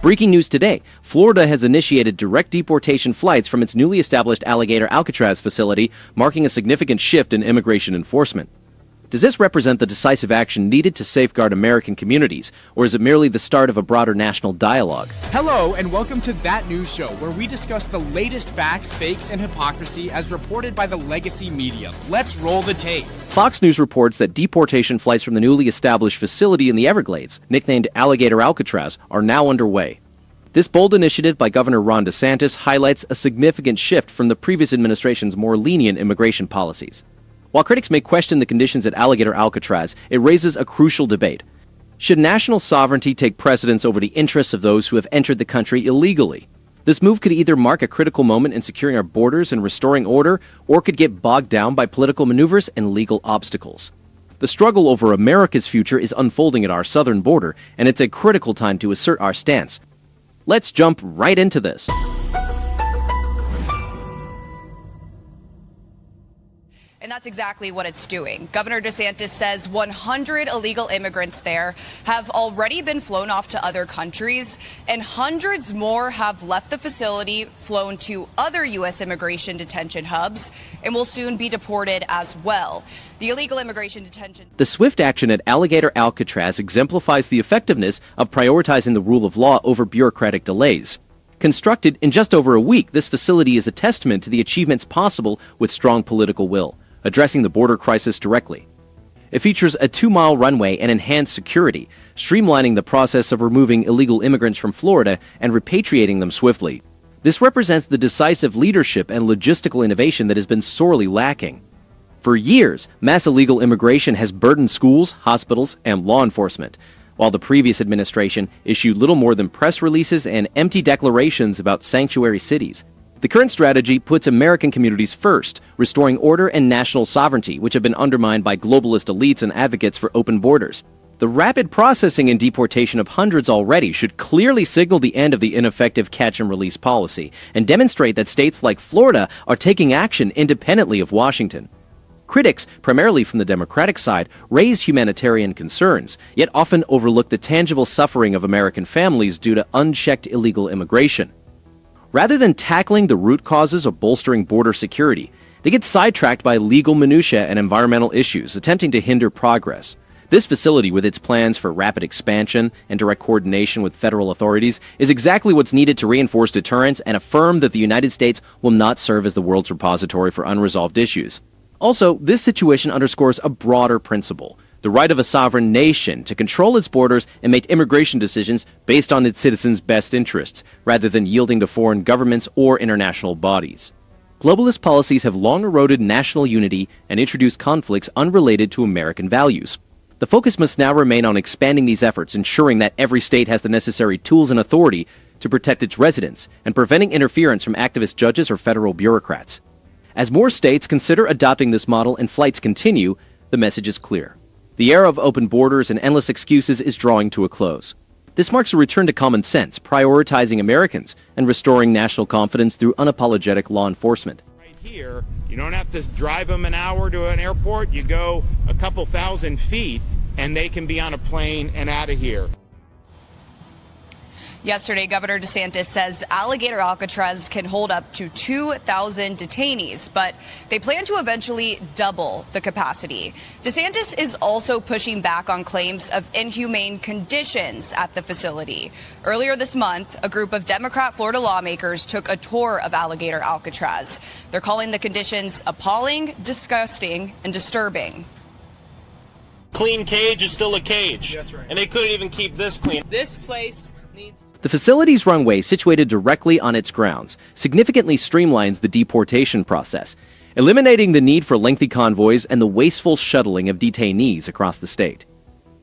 Breaking news today, Florida has initiated direct deportation flights from its newly established Alligator Alcatraz facility, marking a significant shift in immigration enforcement. Does this represent the decisive action needed to safeguard American communities, or is it merely the start of a broader national dialogue? Hello, and welcome to That News Show, where we discuss the latest facts, fakes, and hypocrisy as reported by the legacy media. Let's roll the tape. Fox News reports that deportation flights from the newly established facility in the Everglades, nicknamed Alligator Alcatraz, are now underway. This bold initiative by Governor Ron DeSantis highlights a significant shift from the previous administration's more lenient immigration policies. While critics may question the conditions at Alligator Alcatraz, it raises a crucial debate. Should national sovereignty take precedence over the interests of those who have entered the country illegally? This move could either mark a critical moment in securing our borders and restoring order, or could get bogged down by political maneuvers and legal obstacles. The struggle over America's future is unfolding at our southern border, and it's a critical time to assert our stance. Let's jump right into this. And that's exactly what it's doing. Governor DeSantis says 100 illegal immigrants there have already been flown off to other countries, and hundreds more have left the facility, flown to other U.S. immigration detention hubs, and will soon be deported as well. The illegal immigration detention. The swift action at Alligator Alcatraz exemplifies the effectiveness of prioritizing the rule of law over bureaucratic delays. Constructed in just over a week, this facility is a testament to the achievements possible with strong political will, addressing the border crisis directly. It features a 2-mile runway and enhanced security, streamlining the process of removing illegal immigrants from Florida and repatriating them swiftly. This represents the decisive leadership and logistical innovation that has been sorely lacking. For years, mass illegal immigration has burdened schools, hospitals, and law enforcement, while the previous administration issued little more than press releases and empty declarations about sanctuary cities. The current strategy puts American communities first, restoring order and national sovereignty, which have been undermined by globalist elites and advocates for open borders. The rapid processing and deportation of hundreds already should clearly signal the end of the ineffective catch-and-release policy and demonstrate that states like Florida are taking action independently of Washington. Critics, primarily from the Democratic side, raise humanitarian concerns, yet often overlook the tangible suffering of American families due to unchecked illegal immigration. Rather than tackling the root causes or bolstering border security, they get sidetracked by legal minutiae and environmental issues, attempting to hinder progress. This facility, with its plans for rapid expansion and direct coordination with federal authorities, is exactly what's needed to reinforce deterrence and affirm that the United States will not serve as the world's repository for unresolved issues. Also, this situation underscores a broader principle: the right of a sovereign nation to control its borders and make immigration decisions based on its citizens' best interests, rather than yielding to foreign governments or international bodies. Globalist policies have long eroded national unity and introduced conflicts unrelated to American values. The focus must now remain on expanding these efforts, ensuring that every state has the necessary tools and authority to protect its residents, and preventing interference from activist judges or federal bureaucrats. As more states consider adopting this model and flights continue, the message is clear. The era of open borders and endless excuses is drawing to a close. This marks a return to common sense, prioritizing Americans and restoring national confidence through unapologetic law enforcement. Right here, you don't have to drive them an hour to an airport. You go a couple thousand feet and they can be on a plane and out of here. Yesterday, Governor DeSantis says Alligator Alcatraz can hold up to 2,000 detainees, but they plan to eventually double the capacity. DeSantis is also pushing back on claims of inhumane conditions at the facility. Earlier this month, a group of Democrat Florida lawmakers took a tour of Alligator Alcatraz. They're calling the conditions appalling, disgusting, and disturbing. Clean cage is still a cage. That's right. And they couldn't even keep this clean. This place needs... The facility's runway, situated directly on its grounds, significantly streamlines the deportation process, eliminating the need for lengthy convoys and the wasteful shuttling of detainees across the state.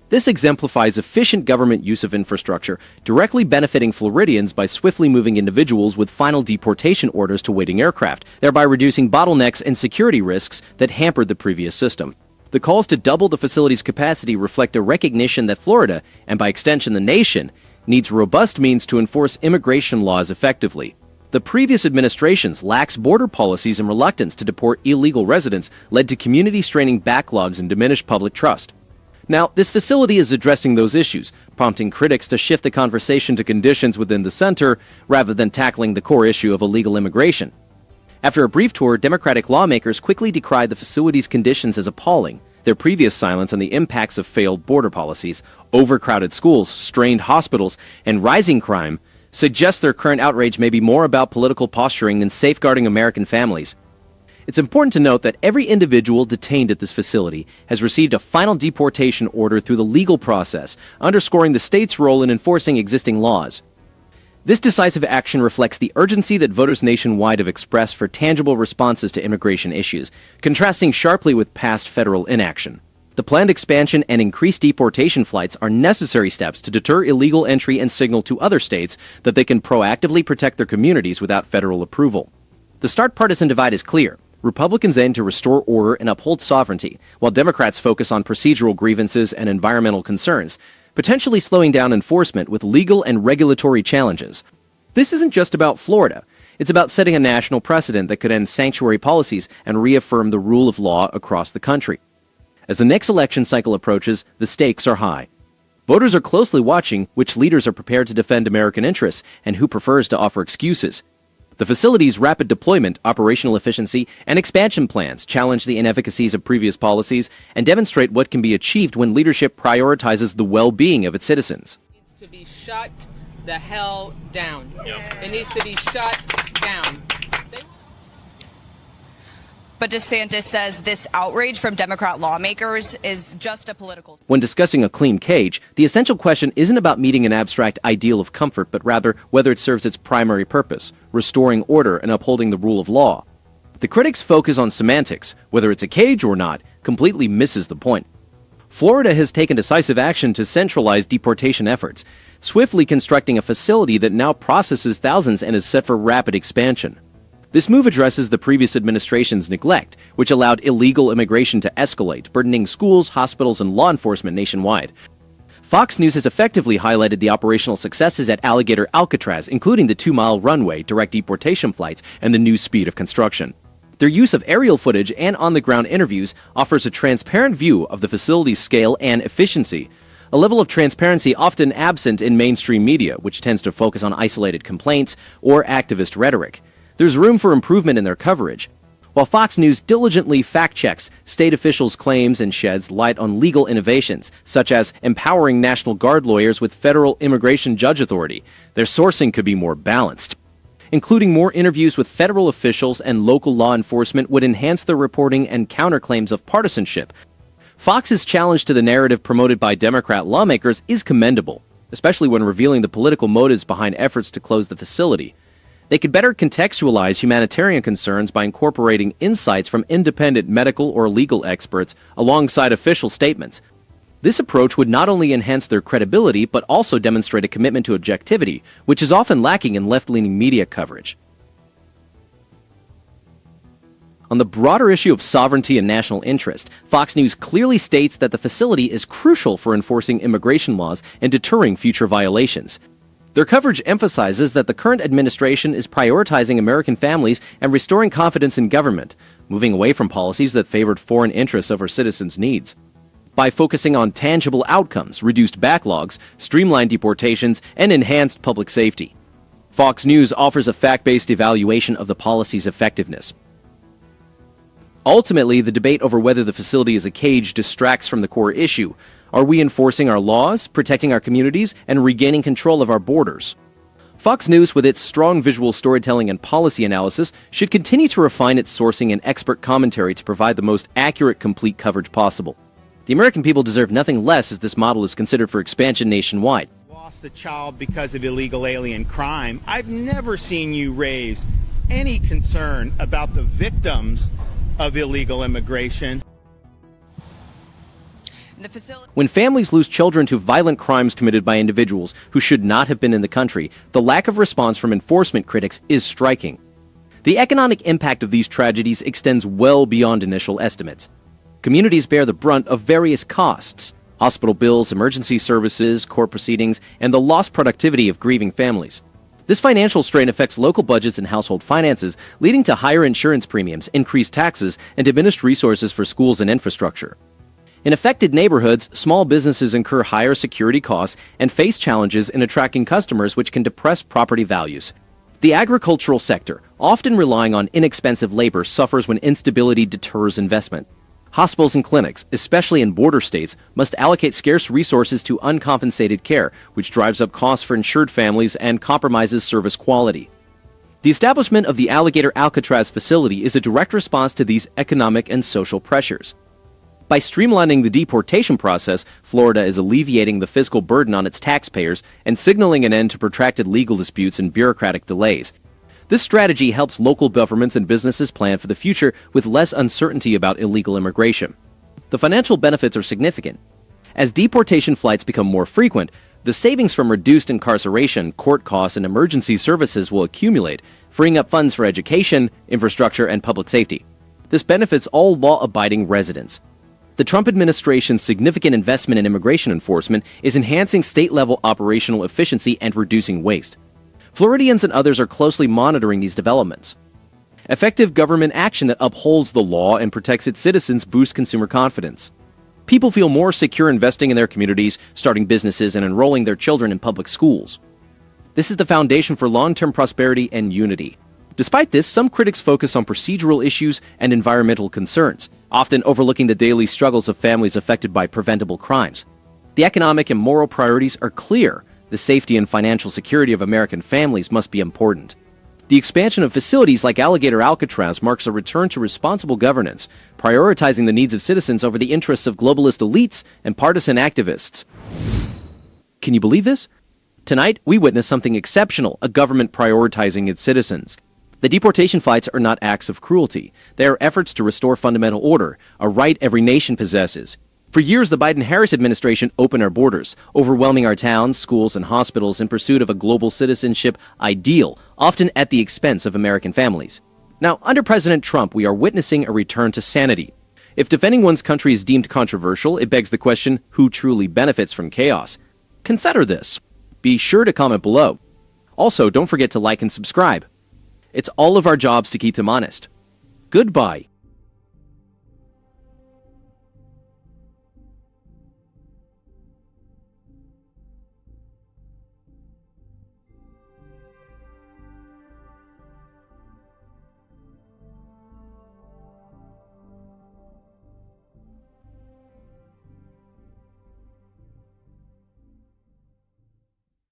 This exemplifies efficient government use of infrastructure, directly benefiting Floridians by swiftly moving individuals with final deportation orders to waiting aircraft, thereby reducing bottlenecks and security risks that hampered the previous system. The calls to double the facility's capacity reflect a recognition that Florida, and by extension the nation, needs robust means to enforce immigration laws effectively. The previous administration's lax border policies and reluctance to deport illegal residents led to community-straining backlogs and diminished public trust. Now, this facility is addressing those issues, prompting critics to shift the conversation to conditions within the center rather than tackling the core issue of illegal immigration. After a brief tour, Democratic lawmakers quickly decried the facility's conditions as appalling. Their previous silence on the impacts of failed border policies, overcrowded schools, strained hospitals, and rising crime suggests their current outrage may be more about political posturing than safeguarding American families. It's important to note that every individual detained at this facility has received a final deportation order through the legal process, underscoring the state's role in enforcing existing laws. This decisive action reflects the urgency that voters nationwide have expressed for tangible responses to immigration issues, contrasting sharply with past federal inaction. The planned expansion and increased deportation flights are necessary steps to deter illegal entry and signal to other states that they can proactively protect their communities without federal approval. The stark partisan divide is clear. Republicans aim to restore order and uphold sovereignty, while Democrats focus on procedural grievances and environmental concerns, potentially slowing down enforcement with legal and regulatory challenges. This isn't just about Florida. It's about setting a national precedent that could end sanctuary policies and reaffirm the rule of law across the country. As the next election cycle approaches, the stakes are high. Voters are closely watching which leaders are prepared to defend American interests and who prefers to offer excuses. The facility's rapid deployment, operational efficiency, and expansion plans challenge the inefficacies of previous policies and demonstrate what can be achieved when leadership prioritizes the well-being of its citizens. It needs to be shut the hell down. It needs to be shut down. But DeSantis says this outrage from Democrat lawmakers is just a political... When discussing a clean cage, the essential question isn't about meeting an abstract ideal of comfort, but rather whether it serves its primary purpose, restoring order and upholding the rule of law. The critics' focus on semantics, whether it's a cage or not, completely misses the point. Florida has taken decisive action to centralize deportation efforts, swiftly constructing a facility that now processes thousands and is set for rapid expansion. This move addresses the previous administration's neglect, which allowed illegal immigration to escalate, burdening schools, hospitals, and law enforcement nationwide. Fox News has effectively highlighted the operational successes at Alligator Alcatraz, including the 2-mile runway, direct deportation flights, and the new speed of construction. Their use of aerial footage and on-the-ground interviews offers a transparent view of the facility's scale and efficiency, a level of transparency often absent in mainstream media, which tends to focus on isolated complaints or activist rhetoric. There's room for improvement in their coverage. While Fox News diligently fact-checks state officials' claims and sheds light on legal innovations, such as empowering National Guard lawyers with federal immigration judge authority, their sourcing could be more balanced. Including more interviews with federal officials and local law enforcement would enhance their reporting and counterclaims of partisanship. Fox's challenge to the narrative promoted by Democrat lawmakers is commendable, especially when revealing the political motives behind efforts to close the facility. They could better contextualize humanitarian concerns by incorporating insights from independent medical or legal experts alongside official statements. This approach would not only enhance their credibility, but also demonstrate a commitment to objectivity, which is often lacking in left-leaning media coverage. On the broader issue of sovereignty and national interest, Fox News clearly states that the facility is crucial for enforcing immigration laws and deterring future violations. Their coverage emphasizes that the current administration is prioritizing American families and restoring confidence in government, moving away from policies that favored foreign interests over citizens' needs. By focusing on tangible outcomes, reduced backlogs, streamlined deportations, and enhanced public safety, Fox News offers a fact-based evaluation of the policy's effectiveness. Ultimately, the debate over whether the facility is a cage distracts from the core issue. Are we enforcing our laws, protecting our communities, and regaining control of our borders? Fox News, with its strong visual storytelling and policy analysis, should continue to refine its sourcing and expert commentary to provide the most accurate, complete coverage possible. The American people deserve nothing less as this model is considered for expansion nationwide. Lost a child because of illegal alien crime. I've never seen you raise any concern about the victims of illegal immigration. When families lose children to violent crimes committed by individuals who should not have been in the country, the lack of response from enforcement critics is striking. The economic impact of these tragedies extends well beyond initial estimates. Communities bear the brunt of various costs: hospital bills, emergency services, court proceedings, and the lost productivity of grieving families. This financial strain affects local budgets and household finances, leading to higher insurance premiums, increased taxes, and diminished resources for schools and infrastructure. In affected neighborhoods, small businesses incur higher security costs and face challenges in attracting customers, which can depress property values. The agricultural sector, often relying on inexpensive labor, suffers when instability deters investment. Hospitals and clinics, especially in border states, must allocate scarce resources to uncompensated care, which drives up costs for insured families and compromises service quality. The establishment of the Alligator Alcatraz facility is a direct response to these economic and social pressures. By streamlining the deportation process, Florida is alleviating the fiscal burden on its taxpayers and signaling an end to protracted legal disputes and bureaucratic delays. This strategy helps local governments and businesses plan for the future with less uncertainty about illegal immigration. The financial benefits are significant. As deportation flights become more frequent, the savings from reduced incarceration, court costs, and emergency services will accumulate, freeing up funds for education, infrastructure, and public safety. This benefits all law-abiding residents. The Trump administration's significant investment in immigration enforcement is enhancing state-level operational efficiency and reducing waste. Floridians and others are closely monitoring these developments. Effective government action that upholds the law and protects its citizens boosts consumer confidence. People feel more secure investing in their communities, starting businesses, and enrolling their children in public schools. This is the foundation for long-term prosperity and unity. Despite this, some critics focus on procedural issues and environmental concerns, often overlooking the daily struggles of families affected by preventable crimes. The economic and moral priorities are clear. The safety and financial security of American families must be important. The expansion of facilities like Alligator Alcatraz marks a return to responsible governance, prioritizing the needs of citizens over the interests of globalist elites and partisan activists. Can you believe this? Tonight, we witness something exceptional, a government prioritizing its citizens. The deportation flights are not acts of cruelty. They are efforts to restore fundamental order, a right every nation possesses. For years, the Biden-Harris administration opened our borders, overwhelming our towns, schools, and hospitals in pursuit of a global citizenship ideal, often at the expense of American families. Now, under President Trump, we are witnessing a return to sanity. If defending one's country is deemed controversial, it begs the question, who truly benefits from chaos? Consider this. Be sure to comment below. Also, don't forget to like and subscribe. It's all of our jobs to keep them honest. Goodbye.